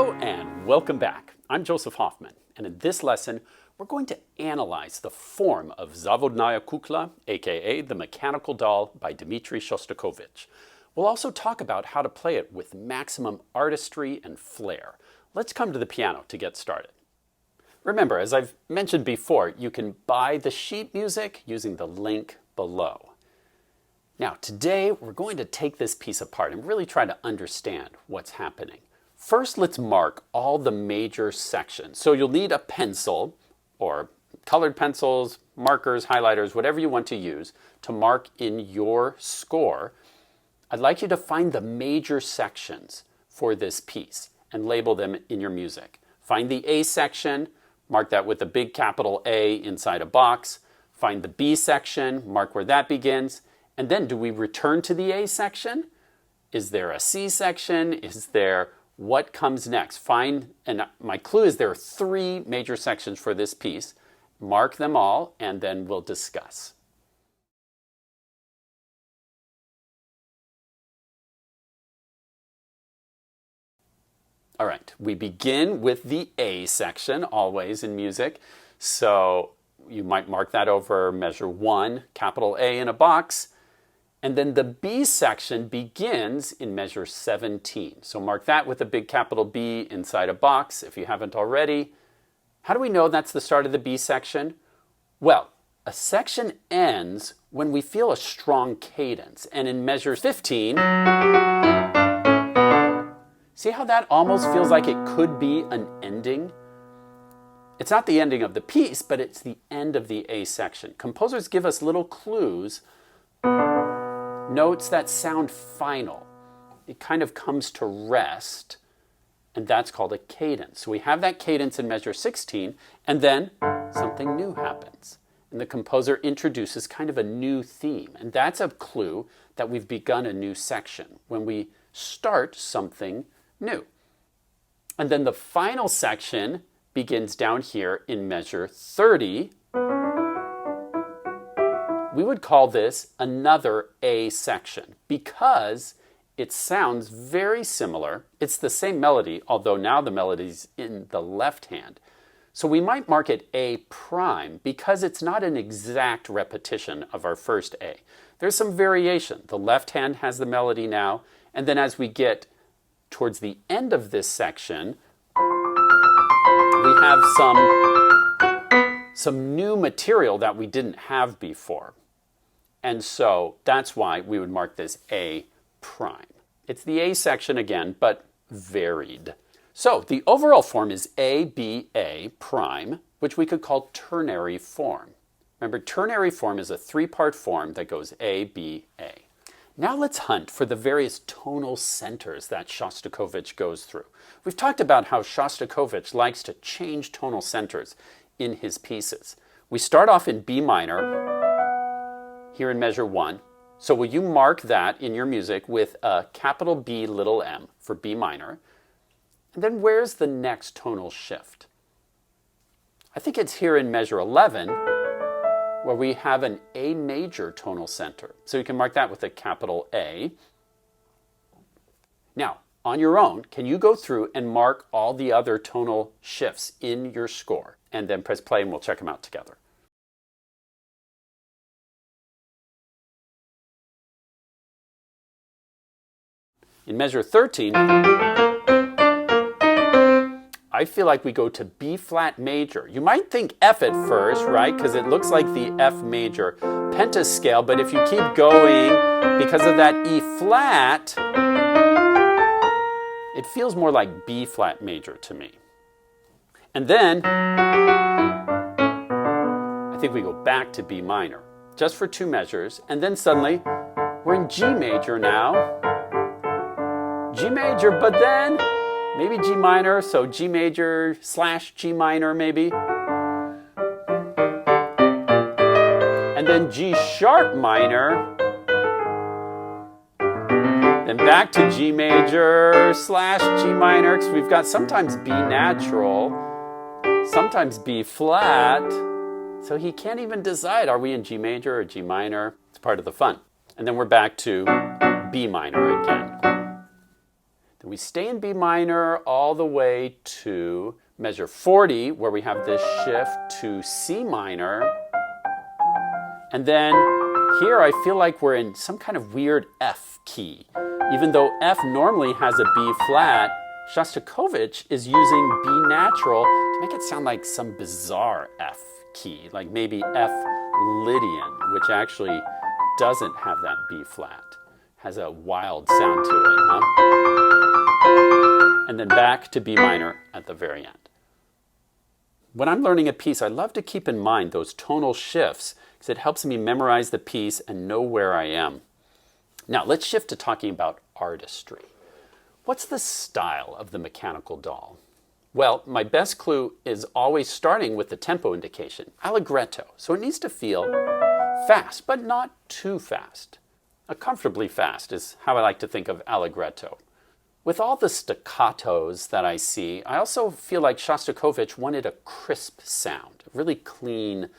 Hello and welcome back. I'm Joseph Hoffman, and in this lesson, we're going to analyze the form of Zawodная kukla, aka the Mechanical Doll by Dmitri Shostakovich. We'll also talk about how to play it with maximum artistry and flair. Let's come to the piano to get started. Remember, as I've mentioned before, you can buy the sheet music using the link below. Now, today we're going to take this piece apart and really try to understand what's happening. First, let's mark all the major sections. So you'll need a pencil or colored pencils, markers, highlighters, whatever you want to use to mark in your score. I'd like you to find the major sections for this piece and label them in your music. Find the A section, mark that with a big capital A inside a box. Find the B section, mark where that begins. And then do we return to the A section? Is there a C section? Is there what comes next? Find, and my clue is there are 3 major sections for this piece. Mark them all, and then we'll discuss. All right, we begin with the A section, always in music. So you might mark that over measure 1, capital A in a box. And then the B section begins in measure 17. So mark that with a big capital B inside a box if you haven't already. How do we know that's the start of the B section? Well, a section ends when we feel a strong cadence. And in measure 15, see how that almost feels like it could be an ending? It's not the ending of the piece, but it's the end of the A section. Composers give us little clues, notes that sound final. It kind of comes to rest, and that's called a cadence. So we have that cadence in measure 16, and then something new happens. And the composer introduces kind of a new theme, and that's a clue that we've begun a new section, when we start something new. And then the final section begins down here in measure 30. We would call this another A section because it sounds very similar. It's the same melody, although now the melody's in the left hand. So we might mark it A prime because it's not an exact repetition of our first A. There's some variation. The left hand has the melody now, and then as we get towards the end of this section, we have some new material that we didn't have before. And so that's why we would mark this A prime. It's the A section again, but varied. So the overall form is A, B, A prime, which we could call ternary form. Remember, ternary form is a 3-part form that goes A, B, A. Now let's hunt for the various tonal centers that Shostakovich goes through. We've talked about how Shostakovich likes to change tonal centers in his pieces. We start off in B minor, here in measure 1. So will you mark that in your music with a capital B little m for B minor? And then where's the next tonal shift? I think it's here in measure 11 where we have an A major tonal center. So you can mark that with a capital A. Now, on your own, can you go through and mark all the other tonal shifts in your score? And then press play and we'll check them out together. In measure 13, I feel like we go to B flat major. You might think F at first, right? Because it looks like the F major pentascale, but if you keep going, because of that E flat, it feels more like B flat major to me. And then, I think we go back to B minor, just for 2 measures, and then suddenly, we're in G major now. G major, but then maybe G minor, so G major / G minor maybe. And then G sharp minor. Then back to G major / G minor, because we've got sometimes B natural, sometimes B flat. So he can't even decide, are we in G major or G minor? It's part of the fun. And then we're back to B minor again. Then we stay in B minor all the way to measure 40, where we have this shift to C minor. And then here I feel like we're in some kind of weird F key. Even though F normally has a B flat, Shostakovich is using B natural to make it sound like some bizarre F key, like maybe F Lydian, which actually doesn't have that B flat. Has a wild sound to it, huh? And then back to B minor at the very end. When I'm learning a piece, I love to keep in mind those tonal shifts because it helps me memorize the piece and know where I am. Now let's shift to talking about artistry. What's the style of the mechanical doll? Well, my best clue is always starting with the tempo indication, allegretto. So it needs to feel fast, but not too fast. Comfortably fast is how I like to think of allegretto. With all the staccatos that I see, I also feel like Shostakovich wanted a crisp sound, a really clean,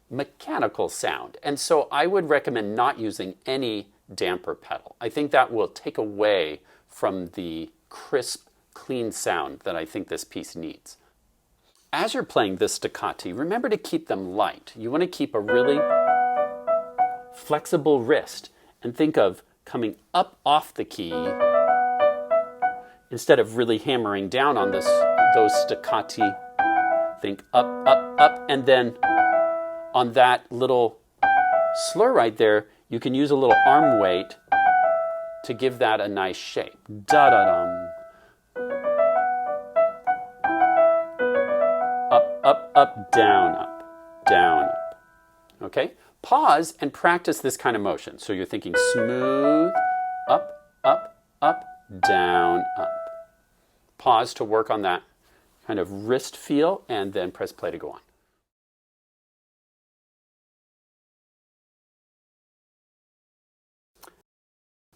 mechanical sound. And so I would recommend not using any damper pedal. I think that will take away from the crisp, clean sound that I think this piece needs. As you're playing this staccati, remember to keep them light. You want to keep a really flexible wrist and think of coming up off the key instead of really hammering down on those staccati. Think up, up, up, and then on that little slur right there, you can use a little arm weight to give that a nice shape. Da-da-dum. Up, up, up, down, up, down, up. Okay? Pause and practice this kind of motion. So you're thinking smooth, up, up, up, down, up. Pause to work on that kind of wrist feel and then press play to go on.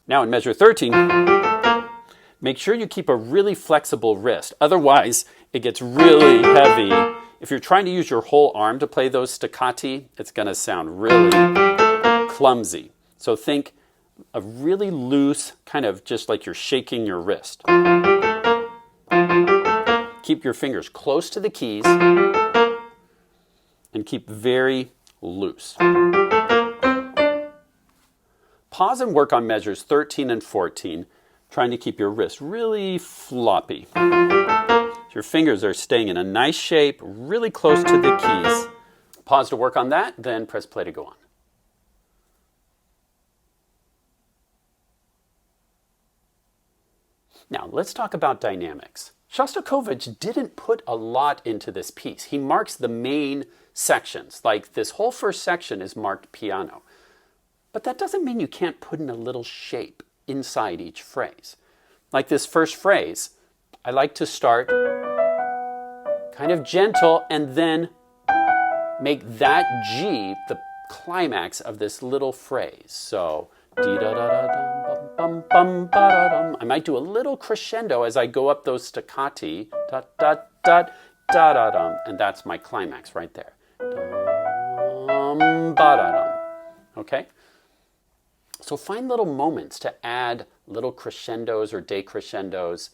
Now in measure 13, make sure you keep a really flexible wrist. Otherwise, it gets really heavy. If you're trying to use your whole arm to play those staccati, it's going to sound really clumsy. So think a really loose, kind of just like you're shaking your wrist. Keep your fingers close to the keys and keep very loose. Pause and work on measures 13 and 14, trying to keep your wrist really floppy. Your fingers are staying in a nice shape, really close to the keys. Pause to work on that, then press play to go on. Now, let's talk about dynamics. Shostakovich didn't put a lot into this piece. He marks the main sections, like this whole first section is marked piano. But that doesn't mean you can't put in a little shape inside each phrase. Like this first phrase, I like to start kind of gentle and then make that G the climax of this little phrase. So, dee-da-da-da-dum, bum, ba-da-dum. I might do a little crescendo as I go up those staccati, da-da-da-da-da-dum, and that's my climax right there. Dum, ba-da-dum. Okay? So find little moments to add little crescendos or decrescendos.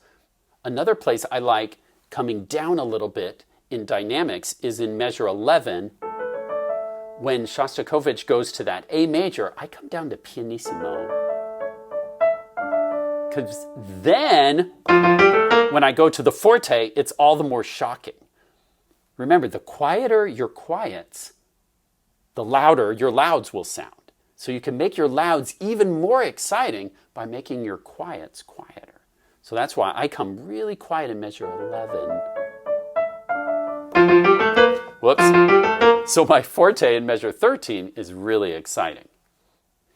Another place I like coming down a little bit in dynamics is in measure 11. When Shostakovich goes to that A major, I come down to pianissimo. Because then, when I go to the forte, it's all the more shocking. Remember, the quieter your quiets, the louder your louds will sound. So you can make your louds even more exciting by making your quiets quieter. So that's why I come really quiet in measure 11. Whoops. So my forte in measure 13 is really exciting.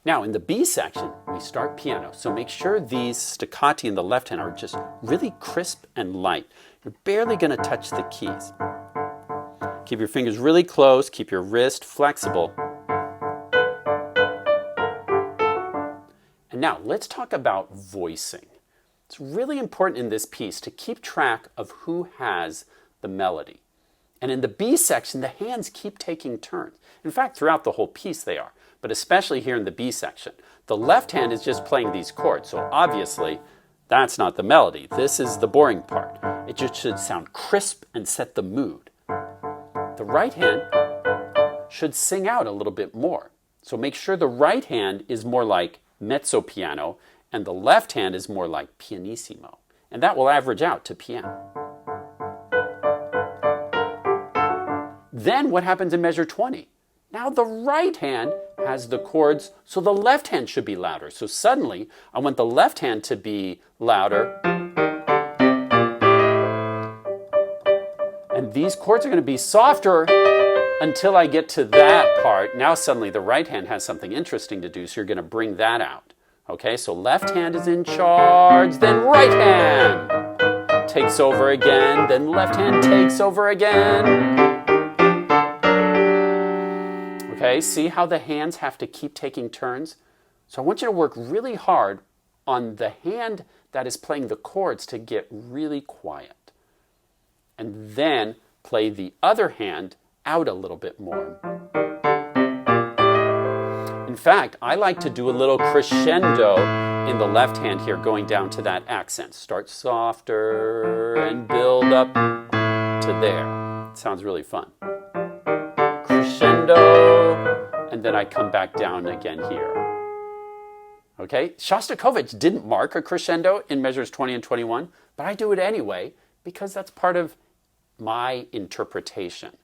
Now in the B section, we start piano. So make sure these staccati in the left hand are just really crisp and light. You're barely going to touch the keys. Keep your fingers really close. Keep your wrist flexible. And now let's talk about voicing. It's really important in this piece to keep track of who has the melody. And in the B section, the hands keep taking turns. In fact, throughout the whole piece they are, but especially here in the B section. The left hand is just playing these chords, so obviously That's not the melody. This is the boring part. It just should sound crisp and set the mood. The right hand should sing out a little bit more. So make sure the right hand is more like mezzo piano and the left hand is more like pianissimo. And that will average out to piano. Then what happens in measure 20? Now the right hand has the chords, so the left hand should be louder. So suddenly, I want the left hand to be louder. And these chords are going to be softer until I get to that part. Now suddenly the right hand has something interesting to do, so you're going to bring that out. Okay, so left hand is in charge, then right hand takes over again, then left hand takes over again. Okay, see how the hands have to keep taking turns? So I want you to work really hard on the hand that is playing the chords to get really quiet. And then play the other hand out a little bit more. In fact, I like to do a little crescendo in the left hand here, going down to that accent. Start softer and build up to there. It sounds really fun. Crescendo, and then I come back down again here. Okay, Shostakovich didn't mark a crescendo in measures 20 and 21, but I do it anyway because that's part of my interpretation.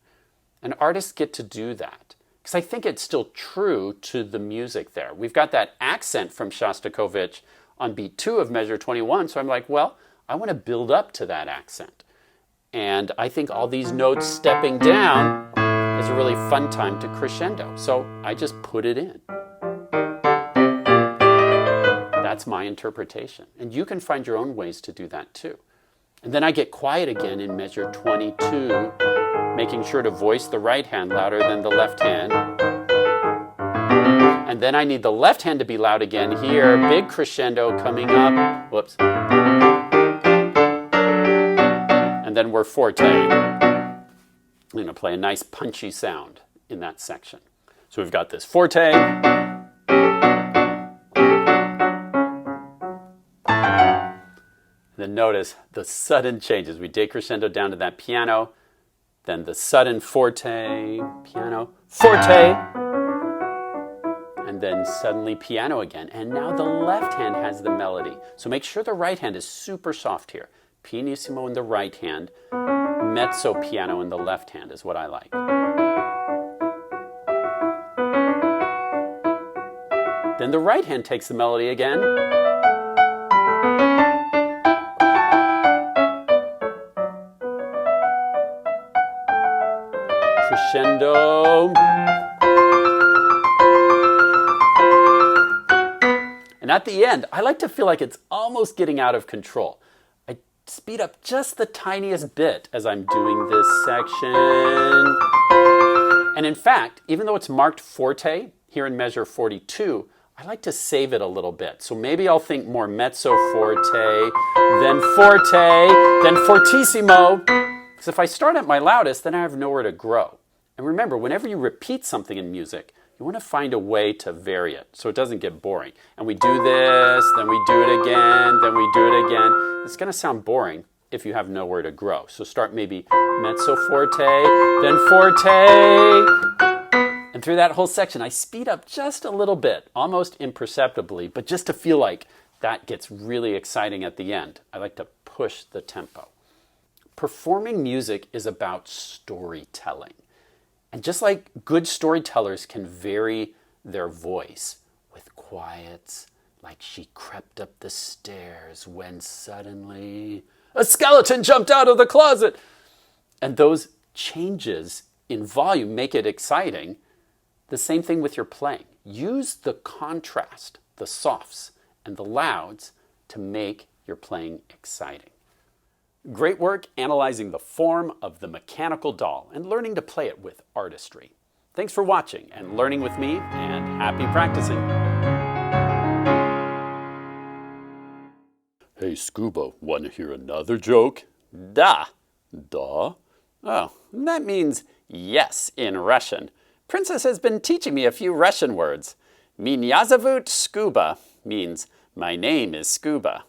And artists get to do that because I think it's still true to the music there. We've got that accent from Shostakovich on beat 2 of measure 21, so I'm like, well, I want to build up to that accent. And I think all these notes stepping down is a really fun time to crescendo. So I just put it in. That's my interpretation. And you can find your own ways to do that too. And then I get quiet again in measure 22, making sure to voice the right hand louder than the left hand. And then I need the left hand to be loud again here. Big crescendo coming up. Whoops. And then we're forte. I'm going to play a nice punchy sound in that section. So we've got this forte. Then notice the sudden changes. We decrescendo down to that piano, then the sudden forte, piano, forte, and then suddenly piano again. And now the left hand has the melody. So make sure the right hand is super soft here. Pianissimo in the right hand, mezzo piano in the left hand is what I like. Then the right hand takes the melody again. Crescendo. And at the end, I like to feel like it's almost getting out of control. I speed up just the tiniest bit as I'm doing this section. And in fact, even though it's marked forte here in measure 42, I like to save it a little bit. So maybe I'll think more mezzo forte, then fortissimo. Because if I start at my loudest, then I have nowhere to grow. And remember, whenever you repeat something in music, you want to find a way to vary it so it doesn't get boring. And we do this, then we do it again, then we do it again. It's going to sound boring if you have nowhere to grow. So start maybe mezzo forte, then forte. And through that whole section, I speed up just a little bit, almost imperceptibly, but just to feel like that gets really exciting at the end. I like to push the tempo. Performing music is about storytelling. And just like good storytellers can vary their voice with quiets, like she crept up the stairs when suddenly a skeleton jumped out of the closet. And those changes in volume make it exciting. The same thing with your playing. Use the contrast, the softs and the louds to make your playing exciting. Great work analyzing the form of the mechanical doll and learning to play it with artistry. Thanks for watching and learning with me, and happy practicing. Hey Scuba, want to hear another joke? Da. Da? Oh, that means yes in Russian. Princess has been teaching me a few Russian words. Меня зовут Scuba means my name is Scuba.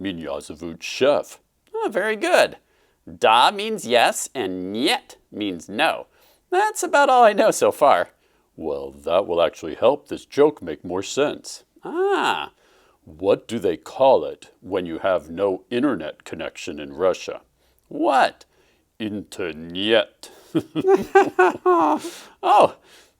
Меня зовут Chef. Oh, very good. Da means yes, and niet means no. That's about all I know so far. Well, that will actually help this joke make more sense. Ah. What do they call it when you have no internet connection in Russia? What? Internet. Oh,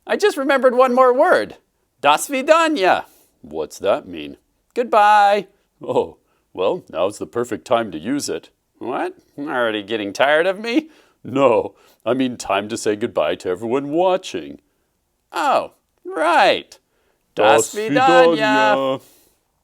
I just remembered one more word. До свидания. What's that mean? Goodbye. Oh, well, now's the perfect time to use it. What? Already getting tired of me? No, I mean time to say goodbye to everyone watching. Oh, right. До свидания.